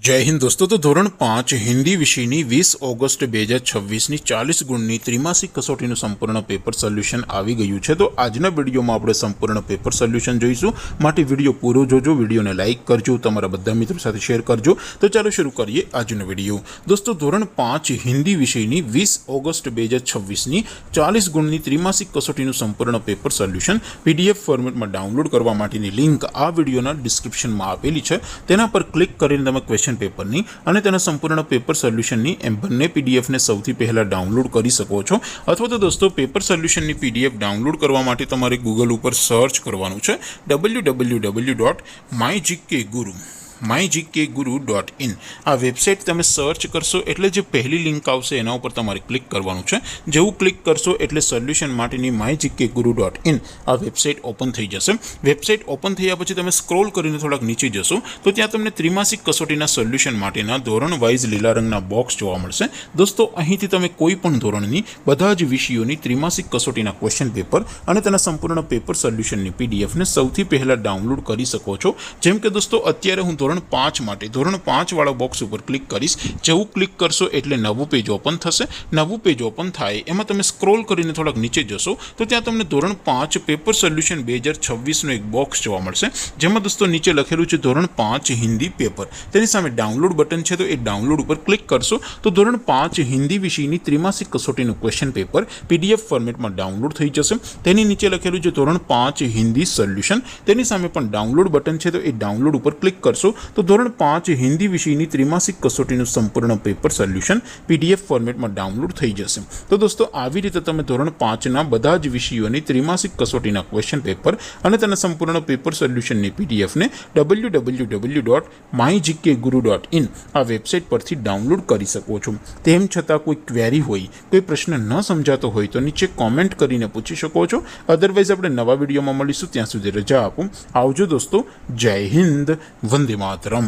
जय हिंद दोस्तों। तो धोरण 5 हिंदी विषयनी 20 ऑगस्ट 2026 40 गुणनी त्रिमासिक कसोटीનું સંપૂર્ણ પેપર સોલ્યુશન આવી ગયું છે। તો આજના વિડીયોમાં આપણે સંપૂર્ણ પેપર સોલ્યુશન જોઈશું, માટે વિડીયો પૂરો જોજો, વિડીયોને લાઇક કરજો, તમારા બધા મિત્રો સાથે શેર કરજો। તો ચાલો શરૂ કરીએ આજનો વિડીયો। દોસ્તો ધોરણ 5 હિન્દી વિષયની 20 ઓગસ્ટ 2026 40 ગુણની ત્રિમાસિક કસોટીનું સંપૂર્ણ પેપર સોલ્યુશન PDF ફોર્મેટમાં ડાઉનલોડ કરવા માટેની લિંક આ વિડીયોના ડિસ્ક્રિપ્શનમાં આપેલી છે। તેના પર ક્લિક કરીને તમે ક્વેશ્ચન પેપરની અને તેના સંપૂર્ણ પેપર સોલ્યુશનની એમ બંને પીડીએફને સૌથી પહેલા ડાઉનલોડ કરી શકો છો। અથવા તો દોસ્તો પેપર સોલ્યુશનની પીડીએફ ડાઉનલોડ કરવા માટે તમારે ગૂગલ ઉપર સર્ચ કરવાનું છે www.mygkguru.in। આ વેબસાઇટ તમે સર્ચ કરશો એટલે જે પહેલી લિંક આવશે એના ઉપર તમારે ક્લિક કરવાનું છે। જેવું ક્લિક કરશો એટલે સોલ્યુશન માટેની mygkguru.in આ વેબસાઇટ ઓપન થઈ જશે। વેબસાઇટ ઓપન થયા પછી તમે સ્ક્રોલ કરીને થોડાક નીચે જશો તો ત્યાં તમને ત્રિમાસિક કસોટીના સોલ્યુશન માટેના ધોરણ વાઇઝ લીલા રંગના બોક્સ જોવા મળશે। દોસ્તો અહીંથી તમે કોઈ પણ ધોરણની બધા જ વિષયોની ત્રિમાસિક કસોટીના ક્વેશ્ચન પેપર અને તેના સંપૂર્ણ પેપર સોલ્યુશનની પીડીએફને સૌથી પહેલા ડાઉનલોડ કરી શકો છો। જેમ કે દોસ્તો અત્યારે હું ધોરણ 5 માટે ધોરણ 5 વાળા બોક્સ ઉપર ક્લિક કરીશ। જેવું ક્લિક કરશો એટલે નવું પેજ ઓપન થશે। નવું પેજ ઓપન થાય એમાં તમે સ્ક્રોલ કરીને થોડાક નીચે જશો તો ત્યાં તમને ધોરણ 5 પેપર સોલ્યુશન 2026 નો એક બોક્સ જોવા મળશે, જેમાં દોસ્તો નીચે લખેલું છે ધોરણ 5 હિન્દી પેપર। તેની સામે ડાઉનલોડ બટન છે, તો એ ડાઉનલોડ ઉપર ક્લિક કરશો તો ધોરણ 5 હિન્દી વિષયની ત્રિમાસિક કસોટીનું ક્વેશ્ચન પેપર PDF ફોર્મેટમાં ડાઉનલોડ થઈ જશે। તેની નીચે લખેલું છે ધોરણ 5 હિન્દી સોલ્યુશન। તેની સામે પણ ડાઉનલોડ બટન છે, તો એ ડાઉનલોડ ઉપર ક્લિક કરશો તો ધોરણ 5 હિન્દી વિષયની ત્રિમાસિક કસોટીનું સંપૂર્ણ પેપર સોલ્યુશન PDF ફોર્મેટમાં ડાઉનલોડ થઈ જશે। તો દોસ્તો આવી રીતે તમે ધોરણ 5ના બધા જ વિષયોની ત્રિમાસિક કસોટીના ક્વેશ્ચન પેપર અને તેના સંપૂર્ણ પેપર સોલ્યુશનની પીડીએફને www.mygkguru.in આ વેબસાઇટ પરથી ડાઉનલોડ કરી શકો છો। તેમ છતાં કોઈ ક્વેરી હોય, કોઈ પ્રશ્ન ન સમજાતો હોય તો નીચે કોમેન્ટ કરીને પૂછી શકો છો। અધરવાઇઝ આપણે નવા વિડીયોમાં મળીશું, ત્યાં સુધી રજા આપો। આવજો દોસ્તો, જય હિન્દ, વંદે માતરમ।